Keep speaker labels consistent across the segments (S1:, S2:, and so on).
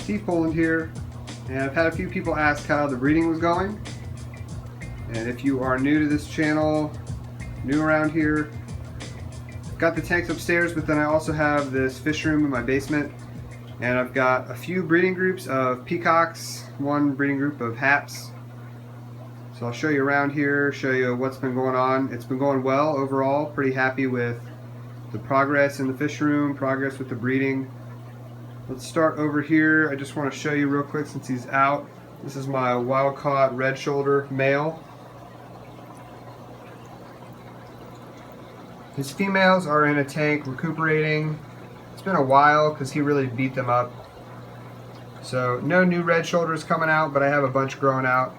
S1: Steve Poland here, and I've had a few people ask how the breeding was going. And if you are new to this channel, new around here, I've got the tanks upstairs, but then I also have this fish room in my basement, and I've got a few breeding groups of peacocks, one breeding group of haps. So I'll show you around here, show you what's been going on. It's been going well overall, pretty happy with the progress in the fish room, progress with the breeding. Let's start over here. I just want to show you real quick since he's out. This is my wild caught red shoulder male. His females are in a tank recuperating. It's been a while because he really beat them up. So no new red shoulders coming out, but I have a bunch growing out.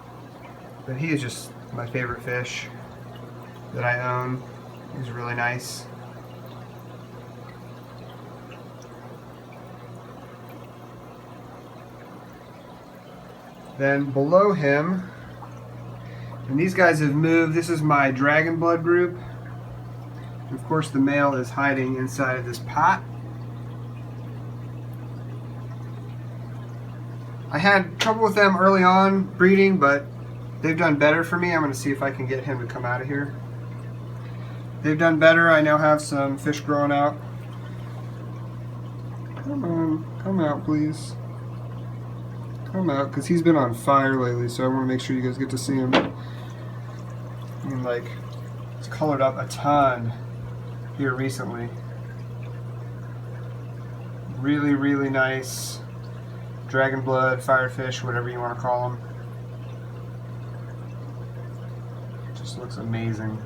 S1: But he is just my favorite fish that I own. He's really nice. Then below him, and these guys have moved, this is my dragon blood group. Of course the male is hiding inside of this pot. I had trouble with them early on breeding, but they've done better for me. I'm going to see if I can get him to come out of here. They've done better. I now have some fish growing out. Come on, come out please. Come out, because he's been on fire lately, so I want to make sure you guys get to see him. I mean, like, it's colored up a ton here recently. Really, really nice dragon blood, firefish, whatever you want to call them. Just looks amazing.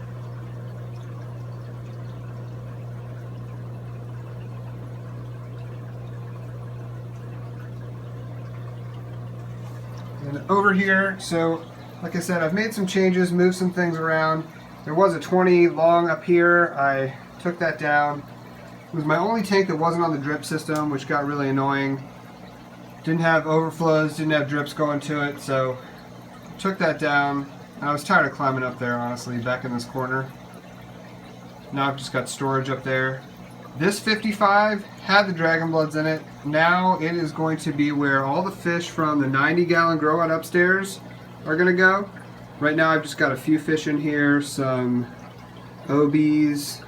S1: And over here, so like I said, I've made some changes, moved some things around. There was a 20 long up here. I took that down. It was my only tank that wasn't on the drip system, which got really annoying. Didn't have overflows, didn't have drips going to it, so took that down. And I was tired of climbing up there, honestly, back in this corner. Now I've just got storage up there. This 55 had the dragon bloods in it. Now it is going to be where all the fish from the 90-gallon growout upstairs are going to go. Right now I've just got a few fish in here, some OBs,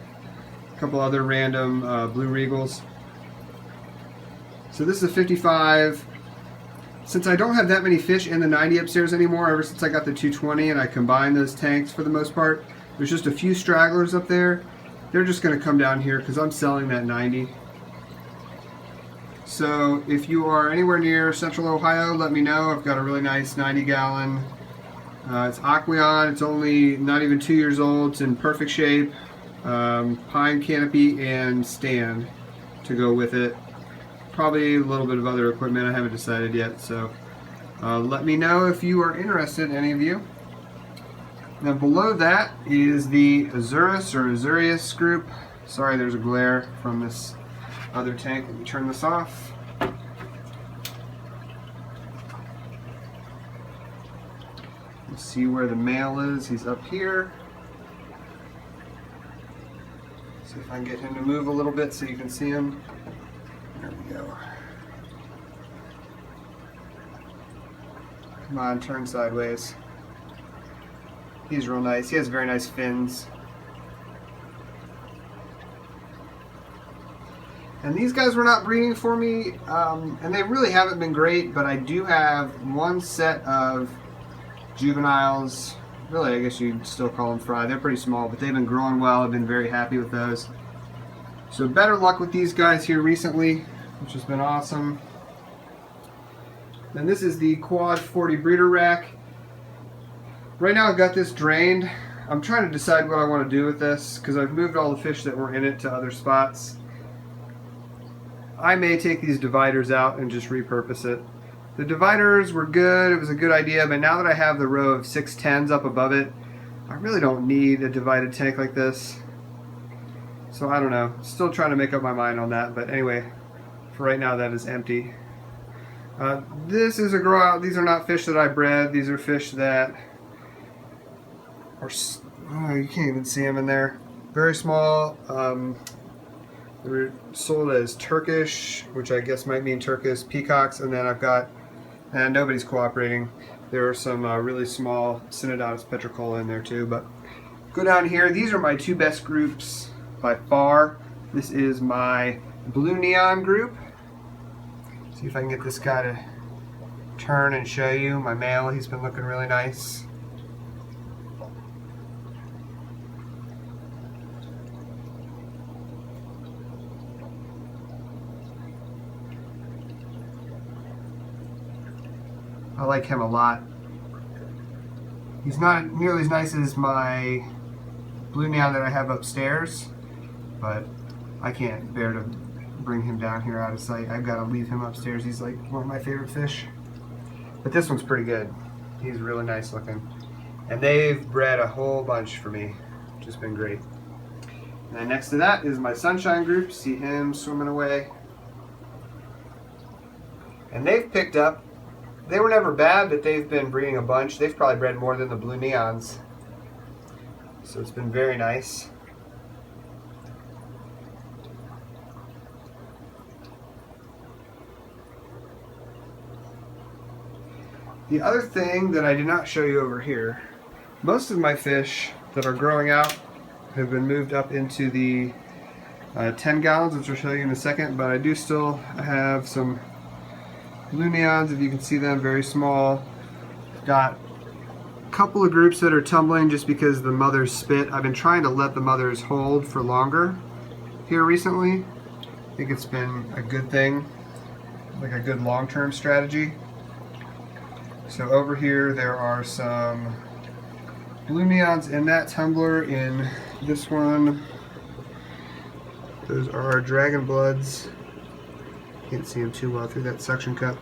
S1: a couple other random blue regals. So this is a 55. Since I don't have that many fish in the 90 upstairs anymore, ever since I got the 220 and I combined those tanks for the most part, there's just a few stragglers up there. They're just going to come down here because I'm selling that 90. So if you are anywhere near Central Ohio, let me know. I've got a really nice 90-gallon. It's Aquatics. It's only not even 2 years old. It's in perfect shape. Pine canopy and stand to go with it. Probably a little bit of other equipment. I haven't decided yet. So let me know if you are interested, any of you. Now below that is the Azurus or Azurius group. Sorry, there's a glare from this other tank. Let me turn this off. Let's see where the male is. He's up here. See if I can get him to move a little bit so you can see him. There we go. Come on, turn sideways. He's real nice. He has very nice fins. And these guys were not breeding for me, and they really haven't been great, but I do have one set of juveniles. Really, I guess you'd still call them fry. They're pretty small, but they've been growing well. I've been very happy with those. So better luck with these guys here recently, which has been awesome. Then this is the Quad 40 breeder rack. Right now I've got this drained. I'm trying to decide what I want to do with this because I've moved all the fish that were in it to other spots. I may take these dividers out and just repurpose it. The dividers were good, it was a good idea, but now that I have the row of 610s up above it, I really don't need a divided tank like this. So I don't know, still trying to make up my mind on that, but anyway, for right now that is empty. This is a grow out. These are not fish that I bred, these are fish that are, oh, you can't even see them in there. Very small. They're They were sold as Turkish, which I guess might mean Turkish peacocks, and then I've got, and nobody's cooperating. There are some really small Synodotus petricola in there too, but go down here. These are my two best groups by far. This is my blue neon group. See if I can get this guy to turn and show you. My male, he's been looking really nice. I like him a lot. He's not nearly as nice as my blue neon that I have upstairs, but I can't bear to bring him down here out of sight. I've got to leave him upstairs. He's like one of my favorite fish. But this one's pretty good. He's really nice looking. And they've bred a whole bunch for me, which has been great. And then next to that is my sunshine group. See him swimming away. And they've picked up. They were never bad, but they've been breeding a bunch. They've probably bred more than the blue neons. So it's been very nice. The other thing that I did not show you over here, most of my fish that are growing out have been moved up into the 10 gallons, which I'll show you in a second, but I do still have some blue neons, if you can see them, very small. Got a couple of groups that are tumbling just because the mothers spit. I've been trying to let the mothers hold for longer here recently. I think it's been a good thing, like a good long-term strategy. So over here there are some blue neons in that tumbler. In this one, those are dragon bloods. Can't see them too well through that suction cup.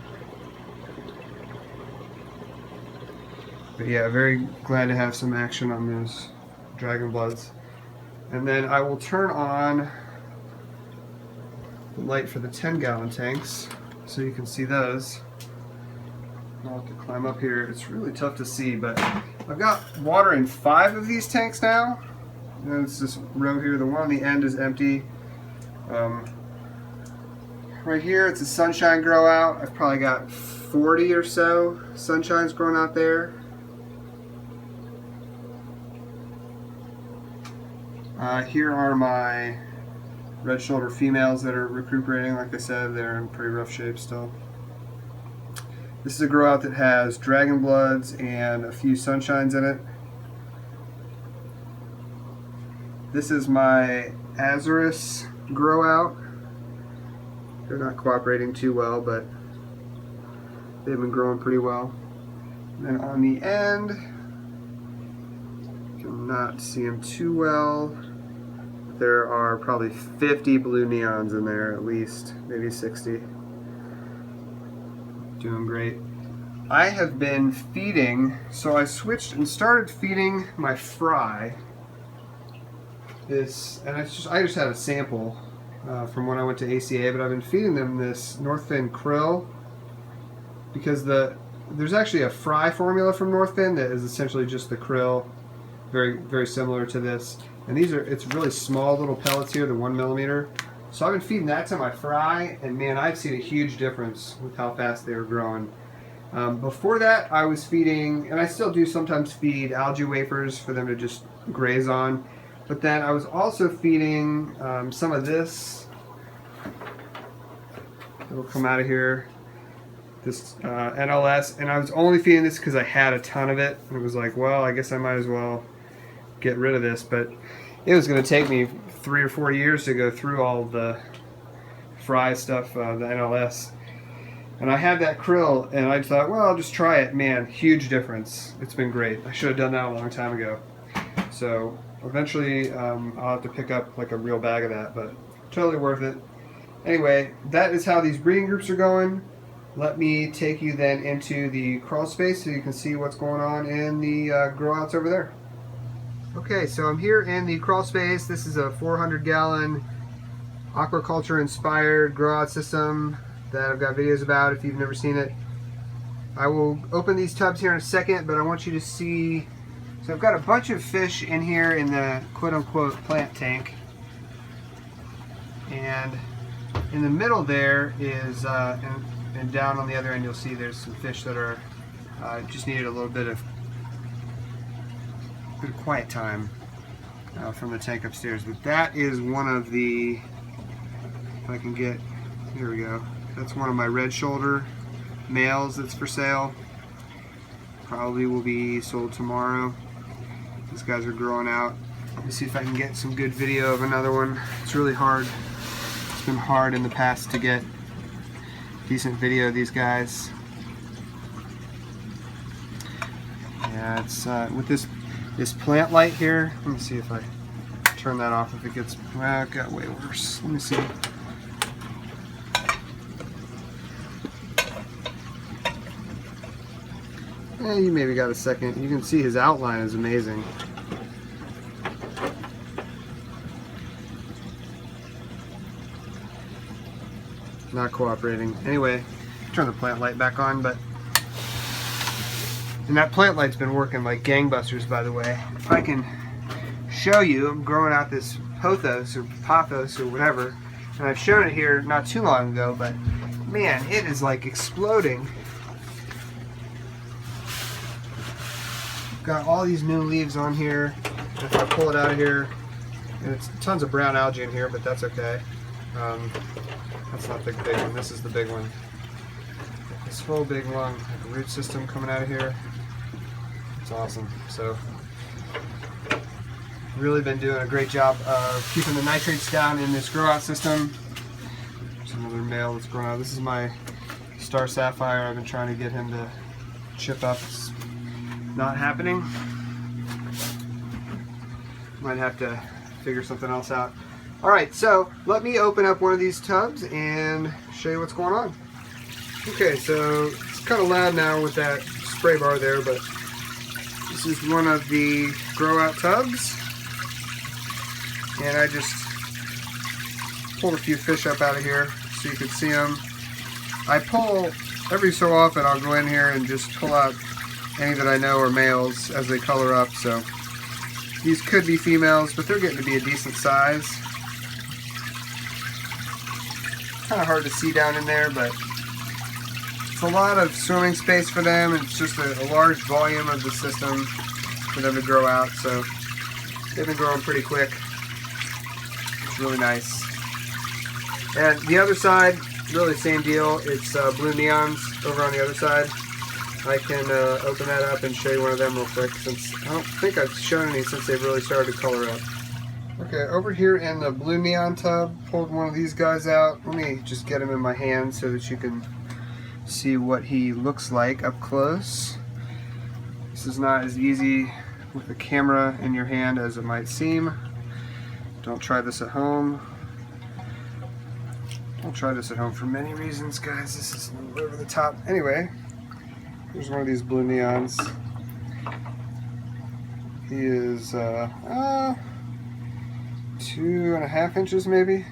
S1: But yeah, very glad to have some action on those dragon bloods. And then I will turn on the light for the 10-gallon tanks so you can see those. I'll have to climb up here. It's really tough to see, but I've got water in 5 of these tanks now. And it's this row here. The one on the end is empty. Right here, it's a sunshine grow out. I've probably got 40 or so sunshines growing out there. Here are my red shoulder females that are recuperating. Like I said, they're in pretty rough shape still. This is a grow out that has dragon bloods and a few sunshines in it. This is my azurus grow out. They're not cooperating too well, but they've been growing pretty well. And then on the end, you cannot see them too well. There are probably 50 blue neons in there at least, maybe 60. Doing great. I have been feeding, so I switched and started feeding my fry this, and I just had a sample from when I went to ACA, but I've been feeding them this Northin krill because there's actually a fry formula from Northin that is essentially just the krill, very very similar to this. And it's really small little pellets here, the 1 millimeter. So I've been feeding that to my fry, and man, I've seen a huge difference with how fast they were growing. Before that, I was feeding, and I still do sometimes feed algae wafers for them to just graze on. But then I was also feeding some of this. It'll come out of here. This NLS, and I was only feeding this because I had a ton of it. And it was like, well, I guess I might as well get rid of this. But it was going to take me 3 or 4 years to go through all the fry stuff, the NLS. And I had that krill, and I thought, well, I'll just try it. Man, huge difference. It's been great. I should have done that a long time ago. So eventually I'll have to pick up like a real bag of that, but totally worth it. Anyway, that is how these breeding groups are going. Let me take you then into the crawl space so you can see what's going on in the grow outs over there. Okay, so I'm here in the crawl space. This is a 400-gallon aquaculture inspired grow out system that I've got videos about if you've never seen it. I will open these tubs here in a second, but I want you to see. So I've got a bunch of fish in here in the quote-unquote plant tank. and in the middle there is, and down on the other end you'll see there's some fish that are just needed a little bit of quiet time from the tank upstairs. But that is one of the, if I can get, here we go, that's one of my red shoulder males that's for sale. Probably will be sold tomorrow. These guys are growing out. Let me see if I can get some good video of another one. It's really hard. It's been hard in the past to get decent video of these guys. Yeah, it's with this plant light here. Let me see if I turn that off. If it gets, well, it got way worse. Let me see. You maybe got a second. You can see his outline is amazing. Not cooperating. Anyway, turn the plant light back on, and that plant light's been working like gangbusters, by the way. If I can show you, I'm growing out this pothos or pothos or whatever, and I've shown it here not too long ago, but man, it is like exploding. Got all these new leaves on here. If I pull it out of here, and it's tons of brown algae in here, but that's okay. That's not the big one. This is the big one. This whole big long like root system coming out of here. It's awesome. So, really been doing a great job of keeping the nitrates down in this growout system. There's another male that's growing out. This is my star sapphire. I've been trying to get him to chip up. It's not happening. Might have to figure something else out. Alright, so let me open up one of these tubs and show you what's going on. Okay, so it's kind of loud now with that spray bar there, but this is one of the growout tubs. And I just pulled a few fish up out of here so you can see them. I pull, every so often I'll go in here and just pull out any that I know are males as they color up. So these could be females, but they're getting to be a decent size. Kind of hard to see down in there, but it's a lot of swimming space for them, and it's just a large volume of the system for them to grow out. So they've been growing pretty quick. It's really nice. And the other side, really same deal. It's blue neons over on the other side. I can open that up and show you one of them real quick, since I don't think I've shown any since they've really started to color up. Okay, over here in the blue neon tub, pulled one of these guys out. Let me just get him in my hand so that you can see what he looks like up close. This is not as easy with the camera in your hand as it might seem. Don't try this at home. Don't try this at home for many reasons, guys. This is a little over the top. Anyway, here's one of these blue neons. He is 2.5 inches maybe.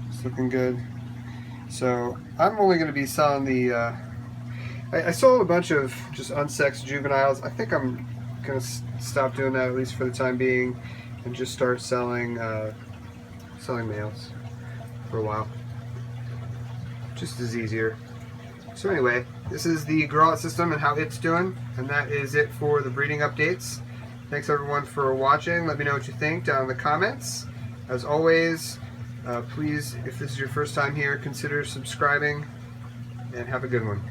S1: It's looking good. So I'm only going to be selling the I sold a bunch of just unsexed juveniles. I think I'm going to stop doing that, at least for the time being, and just start selling selling males for a while. Just as easier. So anyway, this is the growout system and how it's doing, and that is it for the breeding updates. Thanks everyone for watching. Let me know what you think down in the comments. As always, please, if this is your first time here, consider subscribing, and have a good one.